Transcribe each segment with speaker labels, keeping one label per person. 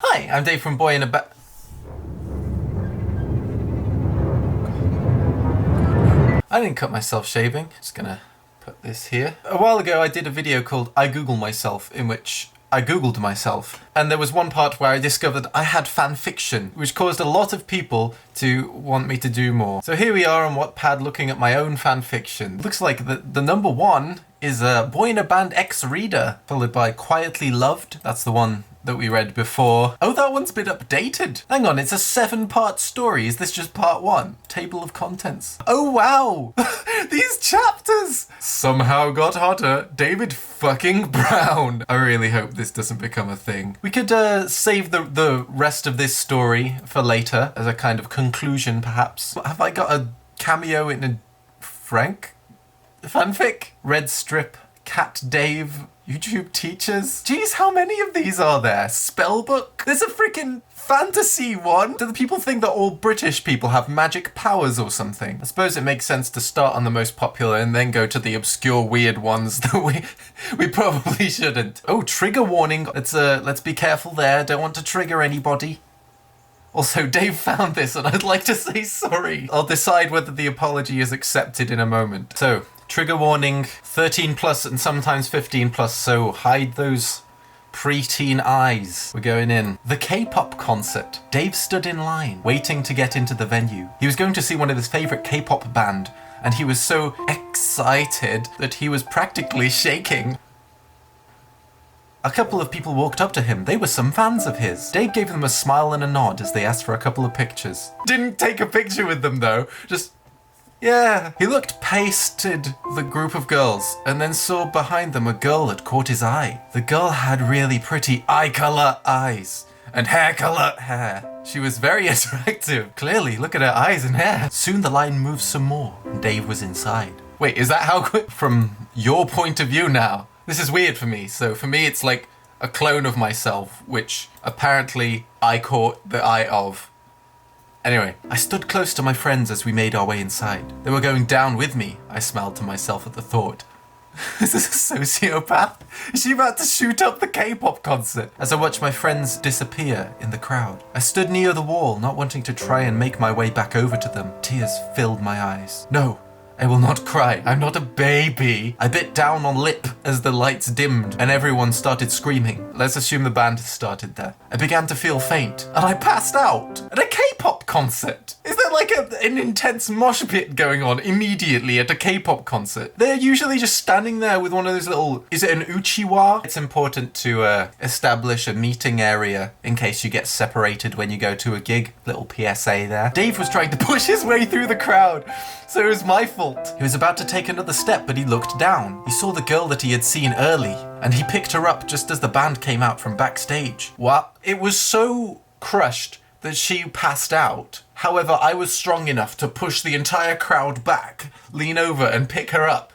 Speaker 1: Hi, I'm Dave from Boyinaband. I didn't cut myself shaving. Just gonna put this here. A while ago, I did a video called I Google Myself, in which I Googled myself. And there was one part where I discovered I had fanfiction, which caused a lot of people to want me to do more. So here we are on Wattpad looking at my own fanfiction. Looks like the number one is a Boyinaband X-Reader, followed by Quietly Loved. That's the one that we read before. Oh, that one's been updated. Hang on, it's a 7-part story. Is this just part 1? Table of contents. Oh, wow. These chapters somehow got hotter. David fucking Brown. I really hope this doesn't become a thing. We could save the rest of this story for later as a kind of conclusion, perhaps. Have I got a cameo in a Frank fanfic? Red Strip, Cat Dave, YouTube teachers. Geez, how many of these are there? Spellbook? There's a freaking fantasy one. Do the people think that all British people have magic powers or something? I suppose it makes sense to start on the most popular and then go to the obscure weird ones that we probably shouldn't. Oh, trigger warning. Let's be careful there. Don't want to trigger anybody. Also, Dave found this and I'd like to say sorry. I'll decide whether the apology is accepted in a moment. So, trigger warning, 13 plus and sometimes 15 plus, so hide those preteen eyes. We're going in. The K-pop concert. Dave stood in line, waiting to get into the venue. He was going to see one of his favorite K-pop band, and he was so excited that he was practically shaking. A couple of people walked up to him. They were some fans of his. Dave gave them a smile and a nod as they asked for a couple of pictures. Didn't take a picture with them though, just yeah. He looked past the group of girls and then saw behind them a girl that caught his eye. The girl had really pretty eye colour eyes and hair colour hair. She was very attractive. Clearly, look at her eyes and hair. Soon the line moved some more and Dave was inside. Wait, is that how quick? From your point of view now? This is weird for me. So for me, it's like a clone of myself, which apparently I caught the eye of. Anyway, I stood close to my friends as we made our way inside. They were going down with me. I smiled to myself at the thought. Is this a sociopath? Is she about to shoot up the K-pop concert? As I watched my friends disappear in the crowd, I stood near the wall, not wanting to try and make my way back over to them. Tears filled my eyes. No, I will not cry. I'm not a baby. I bit down on lip as the lights dimmed and everyone started screaming. Let's assume the band started there. I began to feel faint and I passed out at a K-pop concert. Is there like an intense mosh pit going on immediately at a K-pop concert? They're usually just standing there with one of those little, is it an uchiwa? It's important to establish a meeting area in case you get separated when you go to a gig. Little PSA there. Dave was trying to push his way through the crowd, so it was my fault. He was about to take another step, but he looked down. He saw the girl that he had seen early, and he picked her up just as the band came out from backstage. What? It was so crushed that she passed out. However, I was strong enough to push the entire crowd back, lean over, and pick her up.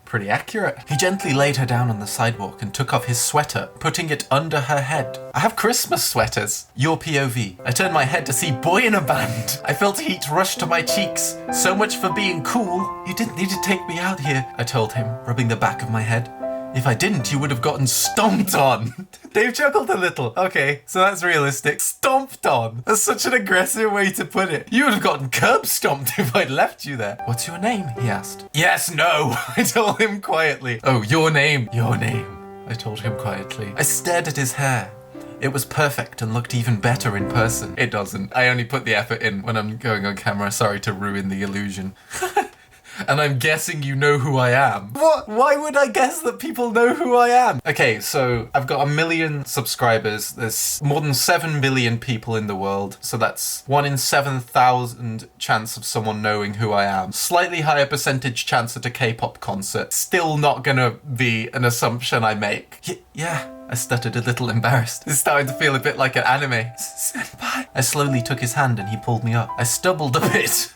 Speaker 1: Pretty accurate. He gently laid her down on the sidewalk and took off his sweater, putting it under her head. I have Christmas sweaters. Your POV. I turned my head to see Boyinaband. I felt heat rush to my cheeks. So much for being cool. You didn't need to take me out here, I told him, rubbing the back of my head. If I didn't, you would have gotten stomped on. Dave chuckled a little. Okay, so that's realistic. Stomped on. That's such an aggressive way to put it. You would have gotten curb stomped if I'd left you there. What's your name? He asked. Yes, no, I told him quietly. Oh, your name. Your name, I told him quietly. I stared at his hair. It was perfect and looked even better in person. It doesn't. I only put the effort in when I'm going on camera. Sorry to ruin the illusion. And I'm guessing you know who I am. What? Why would I guess that people know who I am? Okay, so I've got 1 million subscribers. There's more than 7 billion people in the world. So that's 1 in 7,000 chance of someone knowing who I am. Slightly higher percentage chance at a K-pop concert. Still not gonna be an assumption I make. Yeah. I stuttered a little embarrassed. It's starting to feel a bit like an anime. Senpai. I slowly took his hand and he pulled me up. I stumbled a bit.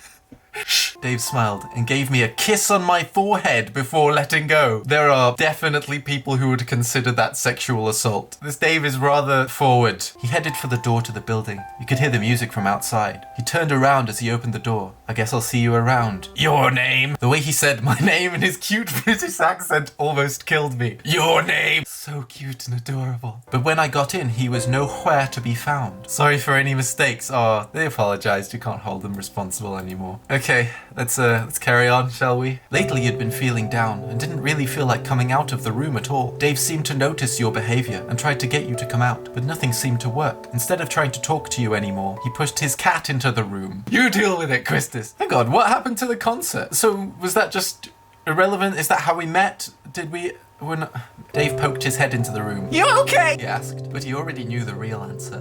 Speaker 1: Dave smiled and gave me a kiss on my forehead before letting go. There are definitely people who would consider that sexual assault. This Dave is rather forward. He headed for the door to the building. You could hear the music from outside. He turned around as he opened the door. I guess I'll see you around. Your name? The way he said my name in his cute British accent almost killed me. Your name? So cute and adorable. But when I got in, he was nowhere to be found. Sorry for any mistakes. Oh, they apologized. You can't hold them responsible anymore. Okay, let's carry on, shall we? Lately you'd been feeling down and didn't really feel like coming out of the room at all. Dave seemed to notice your behavior and tried to get you to come out, but nothing seemed to work. Instead of trying to talk to you anymore, he pushed his cat into the room. You deal with it, Christus. Hang on, what happened to the concert? So was that just irrelevant? Is that how we met? Did we... Dave poked his head into the room. You okay? He asked, but he already knew the real answer.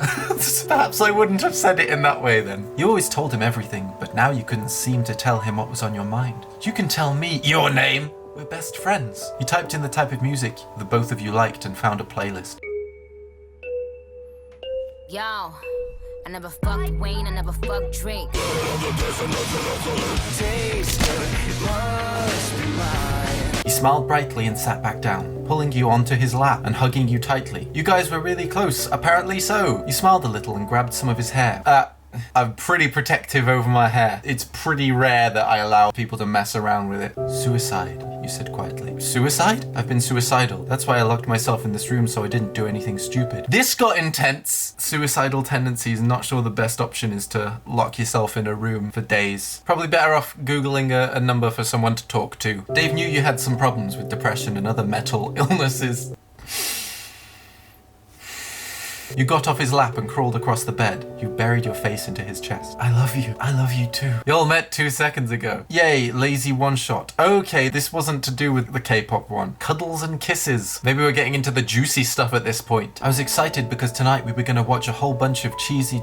Speaker 1: Perhaps I wouldn't have said it in that way then. You always told him everything, but now you couldn't seem to tell him what was on your mind. You can tell me your name. We're best friends. He typed in the type of music that both of you liked and found a playlist.
Speaker 2: Yo, I never fucked Wayne, I never fucked Drake.
Speaker 1: He smiled brightly and sat back down, pulling you onto his lap and hugging you tightly. You guys were really close, apparently so. You smiled a little and grabbed some of his hair. I'm pretty protective over my hair. It's pretty rare that I allow people to mess around with it. Suicide, you said quietly. Suicide? I've been suicidal. That's why I locked myself in this room so I didn't do anything stupid. This got intense. Suicidal tendencies. Not sure the best option is to lock yourself in a room for days. Probably better off Googling a number for someone to talk to. Dave knew you had some problems with depression and other mental illnesses. You got off his lap and crawled across the bed. You buried your face into his chest. I love you. I love you too. You all met 2 seconds ago. Yay, lazy one-shot. Okay, this wasn't to do with the K-pop one. Cuddles and kisses. Maybe we're getting into the juicy stuff at this point. I was excited because tonight we were going to watch a whole bunch of cheesy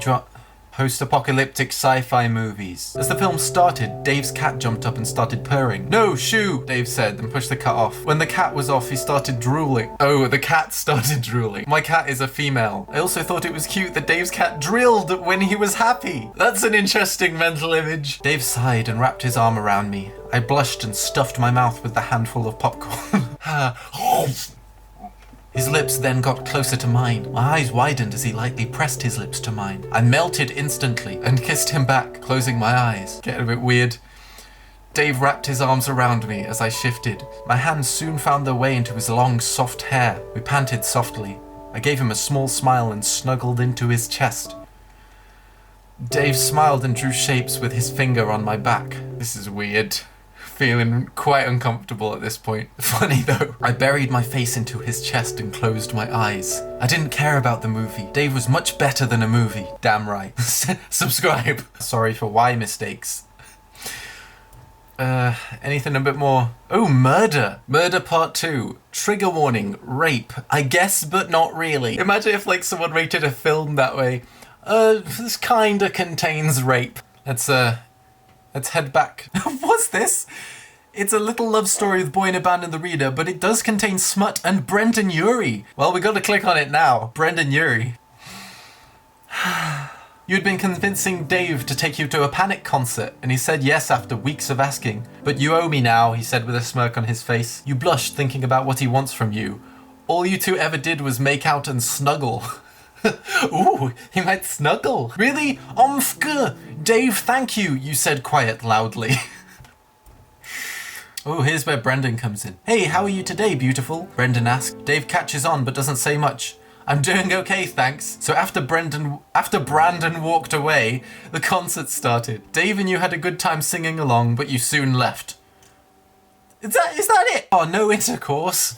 Speaker 1: post-apocalyptic sci-fi movies. As the film started, Dave's cat jumped up and started purring. No, shoo, Dave said and pushed the cat off. When the cat was off, he started drooling. Oh, the cat started drooling. My cat is a female. I also thought it was cute that Dave's cat drilled when he was happy. That's an interesting mental image. Dave sighed and wrapped his arm around me. I blushed and stuffed my mouth with the handful of popcorn. His lips then got closer to mine. My eyes widened as he lightly pressed his lips to mine. I melted instantly and kissed him back, closing my eyes. Getting a bit weird. Dave wrapped his arms around me as I shifted. My hands soon found their way into his long, soft hair. We panted softly. I gave him a small smile and snuggled into his chest. Dave smiled and drew shapes with his finger on my back. This is weird. Feeling quite uncomfortable at this point. Funny though. I buried my face into his chest and closed my eyes. I didn't care about the movie. Dave was much better than a movie. Damn right. Subscribe. Sorry for why mistakes. Anything a bit more? Oh, murder. Murder part 2. Trigger warning. Rape. I guess, but not really. Imagine if like someone rated a film that way. This kinda contains rape. Let's head back. What's this? It's a little love story with Boyinaband and the reader, but it does contain smut and Brendan Urie. Well, we gotta click on it now. Brendan Urie. You'd been convincing Dave to take you to a Panic concert, and he said yes after weeks of asking. But you owe me now, he said with a smirk on his face. You blushed thinking about what he wants from you. All you two ever did was make out and snuggle. Ooh, he might snuggle. Really? Dave, thank you, you said quiet loudly. Oh, here's where Brendan comes in. Hey, how are you today, beautiful? Brendan asked. Dave catches on but doesn't say much. I'm doing okay, thanks. So after Brandon walked away, the concert started. Dave and you had a good time singing along, but you soon left. Is that it? Oh, no intercourse.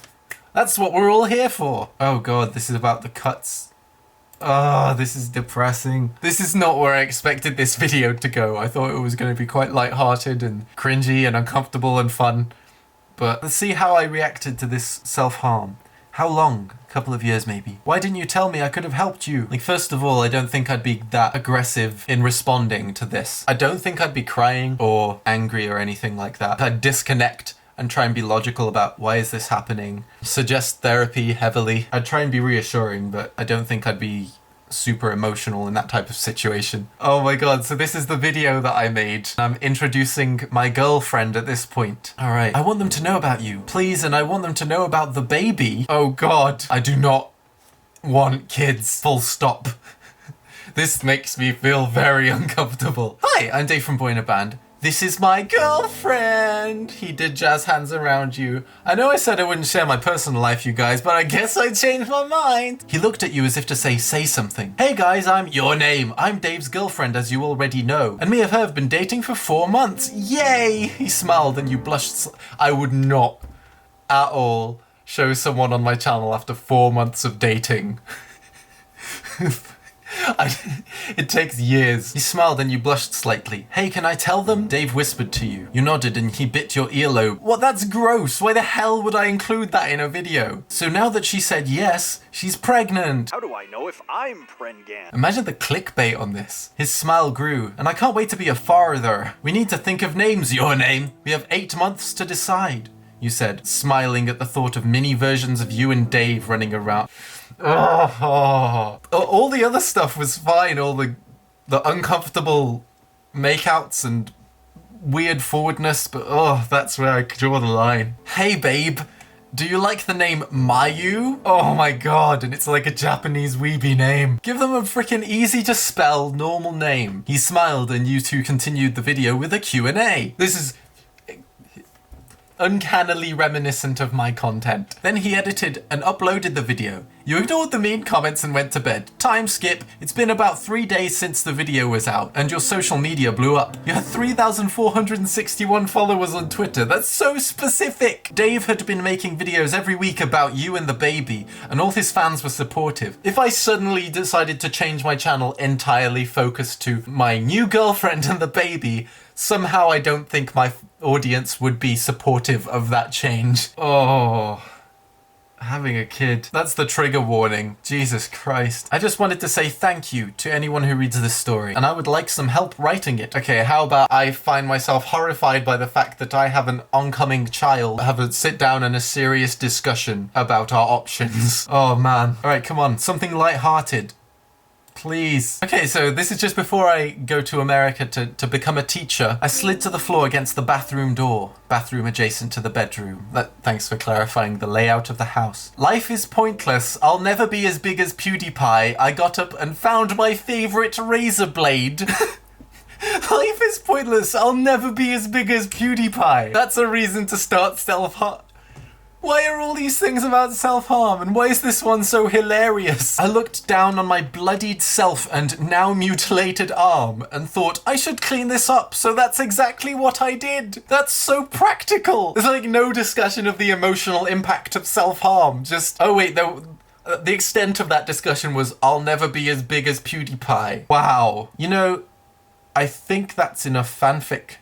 Speaker 1: That's what we're all here for. Oh god, this is about the cuts. Oh, this is depressing. This is not where I expected this video to go. I thought it was going to be quite light-hearted and cringy and uncomfortable and fun. But let's see how I reacted to this self-harm. How long? A couple of years maybe. Why didn't you tell me I could have helped you? Like, first of all, I don't think I'd be that aggressive in responding to this. I don't think I'd be crying or angry or anything like that. I'd disconnect and try and be logical about why is this happening. Suggest therapy heavily. I'd try and be reassuring, but I don't think I'd be super emotional in that type of situation. Oh my god, so this is the video that I made. I'm introducing my girlfriend at this point. Alright, I want them to know about you, please, and I want them to know about the baby. Oh god, I do not want kids, full stop. This makes me feel very uncomfortable. Hi, I'm Dave from Boyinaband. This is my girlfriend! He did jazz hands around you. I know I said I wouldn't share my personal life, you guys, but I guess I changed my mind. He looked at you as if to say something. Hey guys, I'm your name. I'm Dave's girlfriend, as you already know. And me and her have been dating for 4 months. Yay! He smiled and you blushed. I would not at all show someone on my channel after 4 months of dating. It takes years. He smiled and you blushed slightly. Hey, can I tell them? Dave whispered to you. You nodded and he bit your earlobe. What? That's gross. Why the hell would I include that in a video? So now that she said yes, she's pregnant.
Speaker 3: How do I know if I'm pregnant?
Speaker 1: Imagine the clickbait on this. His smile grew. And I can't wait to be a father. We need to think of names. Your name. We have 8 months to decide, you said, smiling at the thought of mini versions of you and Dave running around. Oh, all the other stuff was fine. All the uncomfortable makeouts and weird forwardness, but oh, that's where I draw the line. Hey babe, do you like the name Mayu? Oh my god, and it's like a Japanese weeby name. Give them a freaking easy to spell normal name. He smiled and you two continued the video with a Q&A. This is uncannily reminiscent of my content. Then he edited and uploaded the video. You ignored the mean comments and went to bed. Time skip. It's been about 3 days since the video was out and your social media blew up. You had 3,461 followers on Twitter. That's so specific. Dave had been making videos every week about you and the baby and all his fans were supportive. If I suddenly decided to change my channel entirely focused to my new girlfriend and the baby, somehow I don't think my audience would be supportive of that change. Oh, having a kid. That's the trigger warning. Jesus Christ. I just wanted to say thank you to anyone who reads this story, and I would like some help writing it. Okay, how about I find myself horrified by the fact that I have an oncoming child, have a sit down and a serious discussion about our options. Oh man. All right, come on. Something lighthearted. Please. Okay, so this is just before I go to America to become a teacher. I slid to the floor against the bathroom door. Bathroom adjacent to the bedroom. Thanks for clarifying the layout of the house. Life is pointless. I'll never be as big as PewDiePie. I got up and found my favorite razor blade. Life is pointless. I'll never be as big as PewDiePie. That's a reason to start self-harm. Why are all these things about self-harm, and why is this one so hilarious? I looked down on my bloodied self and now mutilated arm and thought, I should clean this up, so that's exactly what I did. That's so practical. There's like no discussion of the emotional impact of self-harm, just, oh wait, the extent of that discussion was, I'll never be as big as PewDiePie. Wow. You know, I think that's enough fanfic